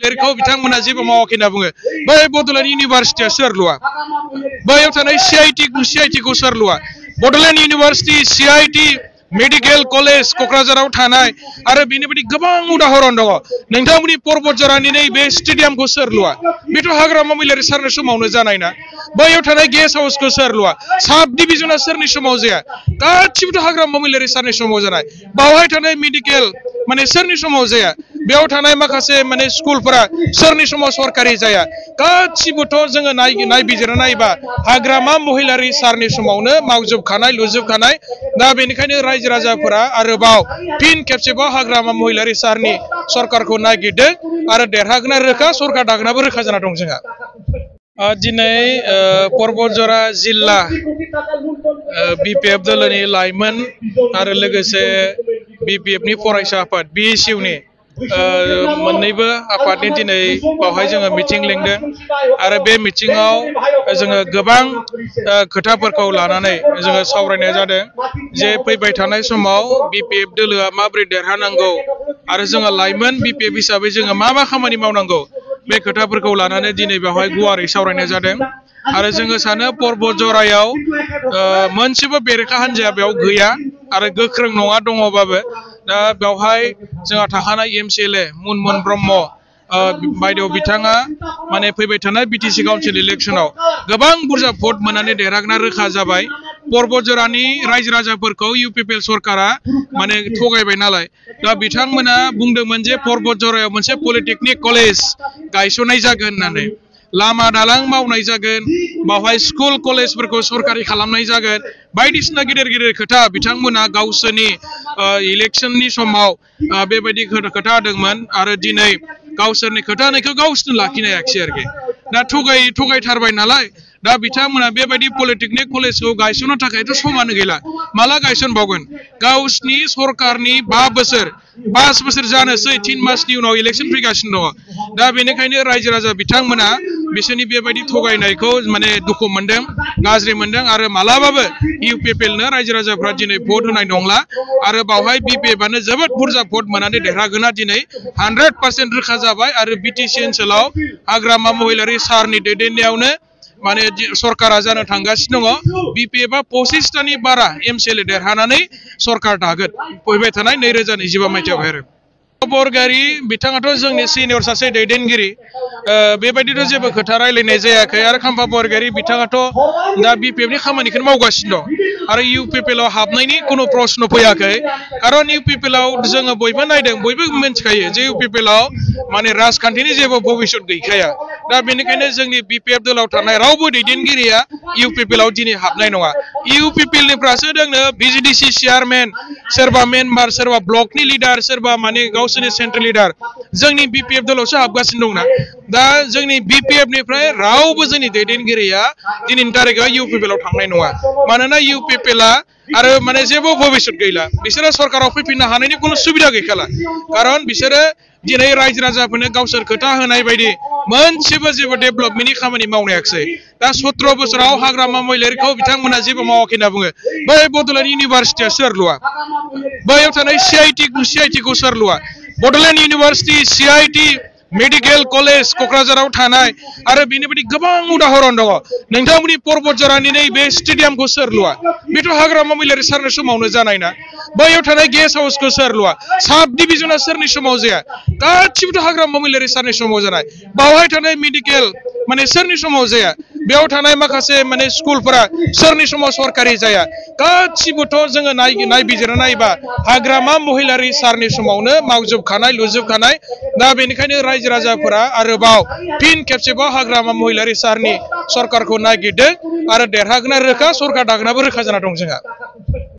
लिरखौ बिथांमोना जेबो मावाखै होनना बुङो बै बड'लेण्ड इउनिभारसिटिया सोर लुआ बैयाव थानाय CIT खौ सोर लुआ Bodoland university CIT medical college क'क्राझाराव थानाय आरो बेनि बायदि गोबां उदाहरन दङ नोंथांमोननि पर्बतजरानि नैबे स्टेडियामखौ सोर लुआ बेथ' हाग्रामा महिलारि सारनि समावनो जानाय ना बैयाव थानाय गेस्ट हाउसखौ सोर लुआ साब डिभिजना सोरनि समाव जाया गासिबोथ' हाग्रामा महिलारि सारनि समाव जानाय बावहाय थानाय मेडिकेल माने सोरनि समाव जाया बेयाव थानाय माखासे माने स्कुलफोरा सोरनि समाव सरकारि जाया गासिबोथ' जोङो नायबिजिरना नायबा हाग्रामा महिलारि सारनि समावनो मावजोबखानाय लुजोबखानाय दा बेनिखायनो रायजो राजाफोरा आरोबाव फिन खेबसेबाव हाग्रामा महिलारि सारनि सरकारखौ नागिरदों आरो देरहागोना रोखा सरकार दागोनाबो रोखा जाना दं जोंहा दिनै पर्बतजरा जिल्ला BPF दलनि लाइमोन आरो लोगोसे BPF नि फरायसा आफाद BSU नि मोननैबो आफादनि दिनै बावहाय जोङो मिटिं लेंदों आरो बे मिटिङाव जोङो गोबां खोथाफोरखौ लानानै जोङो सावरायनाय जादों जे फैबाय थानाय समाव BPF दोलोआ माबोरै देरहानांगौ आरो जोङो लाइमोन BPF हिसाबै जोङो मा खामानि मावनांगौ बे खोथाफोरखौ लानानै दिनै बेवहाय गुवारै सावरायनाय जादों आरो जोङो सानो पर्बतजरायाव मोनसेबो बेरेखा हान्जाया बेयाव गैया आरो गोख्रों नङा दङबाबो दा बेवहाय जोंहा थाखानाय MCLA मुनमुन ब्रह्म बायदेव बिथाङा माने फैबाय थानाय BTC काउन्सिल इलेक्शनाव गोबां बुरजा भट मोननानै देरहागोना रोखा जाबाय पर्बतजरानि रायजो राजाफोरखौ UPPL सरकारा माने थगायबाय नालाय दा बिथांमोना बुंदोंमोन जे पर्बतजरायाव मोनसे पलिटेकनिक कलेज गायसननाय जागोन होननानै लामा दालां मावनाय जागोन बावहाय स्कुल कलेजफोरखौ सरकारि खालामनाय जागोन बायदिसिना गिदिर गिदिर खोथा बिथांमोना गावसोरनि इलेक्शननि समाव बेबायदि खोथा होदोंमोन आरो दिनै गावसोरनि खोथा होनायखौ गावसोरनो लाखिनो हायाखिसै आरोखि दा थगायथारबाय नालाय दा बिथांमोना बेबायदि पलिटेकनिक कलेजखौ गायसननो थाखायथ' समानो गैला माला गायसनबावगोन गावसोरनि सरकारनि 5 बोसोर जानोसै 3 मासनि उनाव इलेक्शन फैगासिनो दङ दा बेनिखायनो रायजो राजा बिथांमोना बिसोरनि बेबायदि थगायनायखौ माने दुखु मोनदों गाज्रि मोनदों आरो मालाबाबो UPPL नो रायजो राजाफ्रा दिनै भट होनाय नंला आरो बावहाय BPF आनो जोबोद बुरजा भट मोननानै देरहागोना दिनै 100% रोखा जाबाय आरो BTC ओनसोलाव हाग्रामा महिलारि सारनि दैदेननायावनो माने सरकारा जानो थांगासिनो दङ BPF आ 25टानि बारा MCLA देरहानानै सरकार दागोन फैबाय थानाय 2025 मायथाइयाव आरो बरगारि बिथाङाथ' जोंनि सिनियर सासे दैदेनगिरि बेबायदिथ' जेबो खोथा रायलायनाय जायाखै आरो खाम्फा बरगारि बिथाङाथ' दा BPF नि खामानिखौनो मावगासिनो दं आरो UPPL आव हाबनायनि कोनो प्रश्न फैयाखै खारन UPPL आव जोङो बयबो नायदों बयबो मिन्थिखायो जे UPPL आव माने राजखान्थिनि जेबो भबिष्यत गैखाया दा बेनिखायनो जोंनि BPF दोलाव थानाय रावबो दैदेनगिरिया UPPL आव दिनै हाबनाय नङा UPPL निफ्रासो दोंनो VGDC चेयारमेन सोरबा मेम्बार सोरबा ब्लकनि लिडार सोरबा माने गावसोरनि सेन्ट्रेल लिडार जोंनि BPF दोलावसो हाबगासिनो दंना दा जोंनि BPF निफ्राय रावबो जोंनि दैदेनगिरिया दिनैनि तारिखाव UPPL आव थांनाय नङा मानोना UPPL आ आरो माने जेबो भबिष्यत गैला बिसोरो सरकाराव फैफिननो हानायनि कोनो सुबिदा गैखाला खारन बिसोरो दिनै रायजो राजाफोरनो गावसोर खोथा होनाय बायदि मोनसेबो जेबो डेभेलपमेन्टनि खामानि मावनो हायाखै दा 17 बोसोराव हाग्रामा महिलारिखौ बिथांमोना जेबो मावाखै होनना बुङो बै बड'लेण्ड इउनिभारसिटिया सोर लुआ बैयाव थानाय CIT खौ सोर लुआ Bodoland university CIT medical college क'क्राझाराव थानाय आरो बेनि बायदि गोबां उदाहरन दङ नोंथांमोननि पर्बतजरानि नैबे स्टेडियामखौ सोर लुआ बेथ' हाग्रामा महिलारि सारनि समावनो जानाय ना बैयाव थानाय गेस्ट हाउसखौ सोर लुआ साब डिभिजना सोरनि समाव जाया गासिबोथ' हाग्रामा महिलारि सारनि समाव जानाय बावहाय थानाय मेडिकेल माने सोरनि समाव जाया बेयाव थानाय माखासे माने स्कुलफोरा सोरनि समाव सरकारि जाया गासिबोथ' जोङो नायबिजिरना नायबा हाग्रामा महिलारि सारनि समावनो मावजोबखानाय लुजोबखानाय दा बेनिखायनो रायजो राजाफोरा आरोबाव फिन खेबसेबाव हाग्रामा महिलारि सारनि सरकारखौ नागिरदों आरो देरहागोना रोखा सरकार दागोनाबो रोखा जाना दं जोंहा